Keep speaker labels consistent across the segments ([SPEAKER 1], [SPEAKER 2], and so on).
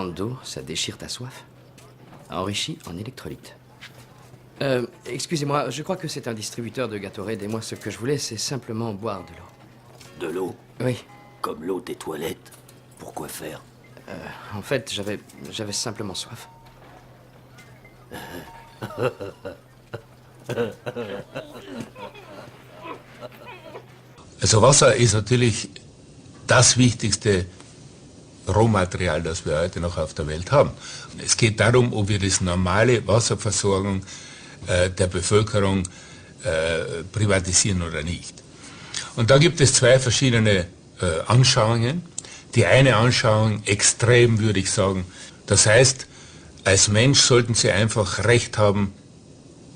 [SPEAKER 1] Brando, ça déchire ta soif. Enrichi en électrolyte. Excusez-moi, je crois que c'est un distributeur de Gatorade et moi, ce que je voulais, c'est simplement boire de l'eau.
[SPEAKER 2] De l'eau?
[SPEAKER 1] Oui.
[SPEAKER 2] Comme l'eau des toilettes? Pourquoi faire?
[SPEAKER 1] En fait, j'avais simplement soif.
[SPEAKER 3] Also Wasser ist natürlich das wichtigste Rohmaterial, das wir heute noch auf der Welt haben. Es geht darum, ob wir die normale Wasserversorgung der Bevölkerung privatisieren oder nicht. Und da gibt es zwei verschiedene Anschauungen. Die eine Anschauung, extrem würde ich sagen, das heißt, als Mensch sollten Sie einfach Recht haben,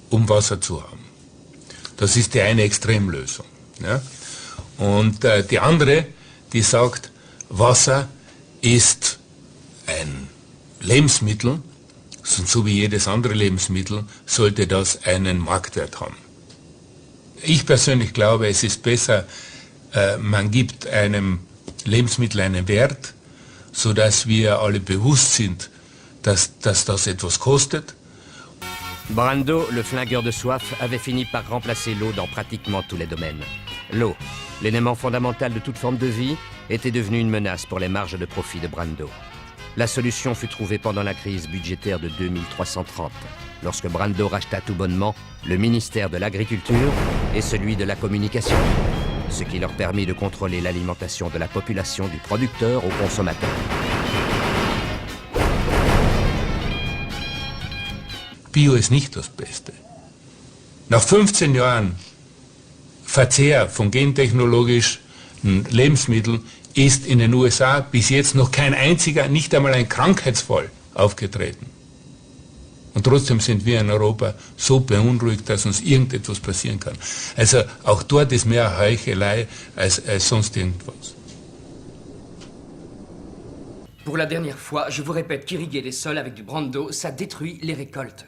[SPEAKER 3] um Wasser zu haben. Das ist die eine Extremlösung. Ja? Und die andere, die sagt, Wasser ist ein Lebensmittel, so wie jedes andere Lebensmittel, sollte das einen Marktwert haben. Ich persönlich glaube, es ist besser, man gibt einem Lebensmittel einen Wert, sodass wir alle bewusst sind, dass das etwas kostet.
[SPEAKER 4] Brando, le flingueur de soif, avait fini par remplacer l'eau dans pratiquement tous les domaines. L'eau, l'élément fondamental de toute forme de vie, était devenue une menace pour les marges de profit de Brando. La solution fut trouvée pendant la crise budgétaire de 2330, lorsque Brando racheta tout bonnement le ministère de l'Agriculture et celui de la Communication, ce qui leur permit de contrôler l'alimentation de la population du producteur au consommateur.
[SPEAKER 3] Bio ist nicht das Beste. Nach 15 Jahren Verzehr von gentechnologischen Lebensmitteln ist in den USA bis jetzt noch kein einziger, nicht einmal ein Krankheitsfall aufgetreten. Und trotzdem sind wir in Europa so beunruhigt, dass uns irgendetwas passieren kann. Also auch dort ist mehr Heuchelei als sonst irgendwas.
[SPEAKER 1] Pour la dernière fois, je vous répète qu'irriguer les sols avec du Brando, ça détruit les récoltes.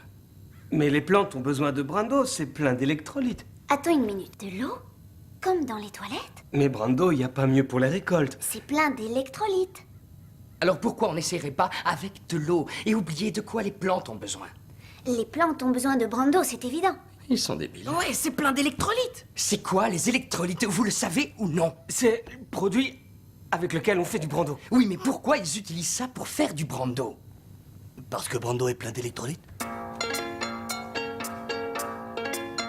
[SPEAKER 5] Mais les plantes ont besoin de Brando, c'est plein d'électrolytes.
[SPEAKER 6] Attends une minute, de l'eau? Comme dans les toilettes?
[SPEAKER 5] Mais Brando, il n'y a pas mieux pour les récoltes.
[SPEAKER 6] C'est plein d'électrolytes.
[SPEAKER 1] Alors pourquoi on n'essayerait pas avec de l'eau et oublier de quoi les plantes ont besoin?
[SPEAKER 6] Les plantes ont besoin de Brando, c'est évident.
[SPEAKER 1] Ils sont débiles.
[SPEAKER 7] Ouais, c'est plein d'électrolytes.
[SPEAKER 1] C'est quoi les électrolytes? Vous le savez ou non?
[SPEAKER 5] C'est le produit avec lequel on fait du Brando.
[SPEAKER 1] Oui, mais pourquoi ils utilisent ça pour faire du Brando?
[SPEAKER 2] Parce que Brando est plein d'électrolytes?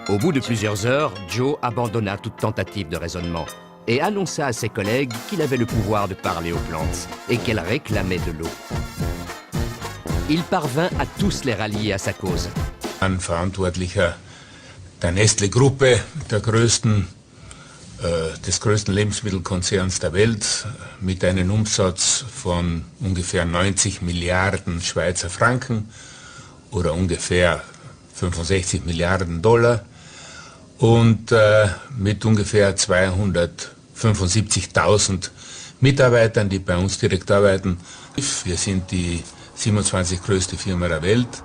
[SPEAKER 4] Au bout de plusieurs heures, Joe abandonna toute tentative de raisonnement et annonça à ses collègues qu'il avait le pouvoir de parler aux plantes et qu'elles réclamaient de l'eau. Il parvint à tous les rallier à sa cause.
[SPEAKER 3] Ein Verantwortlicher der Nestle-Gruppe, des größten Lebensmittelkonzerns der Welt, mit einem Umsatz von ungefähr 90 Milliarden Schweizer Franken oder ungefähr 65 Milliarden Dollar und mit ungefähr 275.000 Mitarbeitern, die bei uns direkt arbeiten. Wir sind die 27 größte Firma der Welt.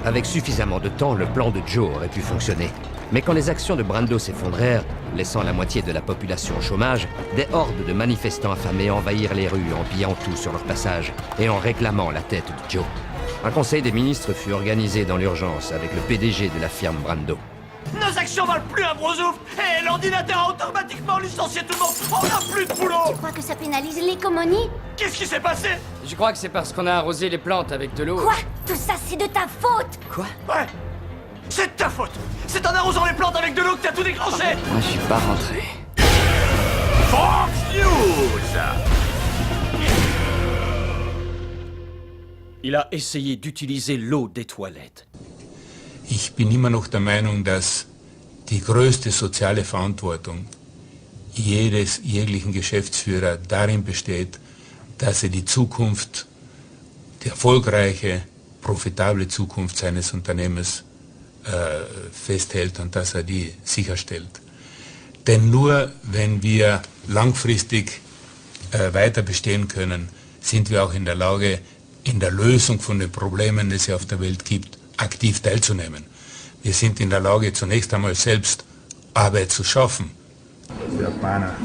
[SPEAKER 4] Avec suffisamment de temps, le plan de Joe aurait pu fonctionner. Mais quand les actions de Brando s'effondrèrent, laissant la moitié de la population au chômage, des hordes de manifestants affamés envahirent les rues en pillant tout sur leur passage et en réclamant la tête de Joe. Un conseil des ministres fut organisé dans l'urgence avec le PDG de la firme Brando.
[SPEAKER 7] Nos actions valent plus un brosouf. Et l'ordinateur a automatiquement licencié tout le monde. On n'a plus de boulot.
[SPEAKER 6] Tu crois que ça pénalise l'économie?
[SPEAKER 7] Qu'est-ce qui s'est passé?
[SPEAKER 1] Je crois que c'est parce qu'on a arrosé les plantes avec de l'eau.
[SPEAKER 6] Quoi? Tout ça, c'est de ta faute?
[SPEAKER 1] Quoi?
[SPEAKER 7] Ouais. C'est de ta faute. C'est en arrosant les plantes avec de l'eau que t'as tout déclenché.
[SPEAKER 1] Moi, je suis pas rentré.
[SPEAKER 7] Fox News.
[SPEAKER 2] Il a essayé d'utiliser l'eau des toilettes.
[SPEAKER 3] Ich bin immer noch der Meinung, dass die größte soziale Verantwortung jeglichen Geschäftsführer darin besteht, dass er die Zukunft, die erfolgreiche, profitable Zukunft seines Unternehmens festhält und dass er die sicherstellt. Denn nur wenn wir langfristig weiter bestehen können, sind wir auch in der Lage, in der Lösung von den Problemen, die es auf der Welt gibt, aktiv teilzunehmen. Wir sind in der Lage, zunächst einmal selbst Arbeit zu schaffen, Japaner.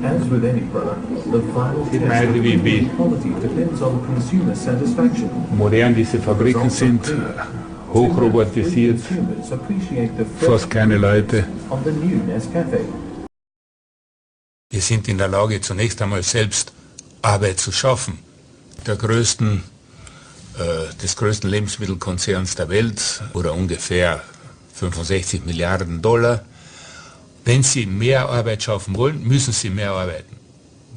[SPEAKER 8] As with any product, the final
[SPEAKER 3] Sieht man halt, wie
[SPEAKER 8] quality depends on consumer satisfaction.
[SPEAKER 3] modern diese Fabriken sind, hochrobotisiert,
[SPEAKER 8] Consumers appreciate the
[SPEAKER 3] fast keine Leute.
[SPEAKER 8] on the new Nescafe.
[SPEAKER 3] Wir sind in der Lage, zunächst einmal selbst Arbeit zu schaffen. Des größten Lebensmittelkonzerns der Welt, oder ungefähr 65 Milliarden $. Wenn Sie mehr Arbeit schaffen wollen, müssen Sie mehr arbeiten.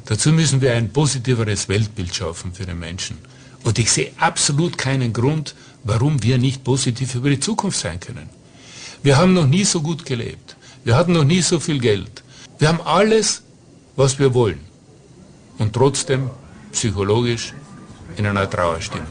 [SPEAKER 3] Dazu müssen wir ein positiveres Weltbild schaffen für den Menschen. Und ich sehe absolut keinen Grund, warum wir nicht positiv über die Zukunft sein können. Wir haben noch nie so gut gelebt. Wir hatten noch nie so viel Geld. Wir haben alles, was wir wollen. Und trotzdem psychologisch in einer Trauerstimmung.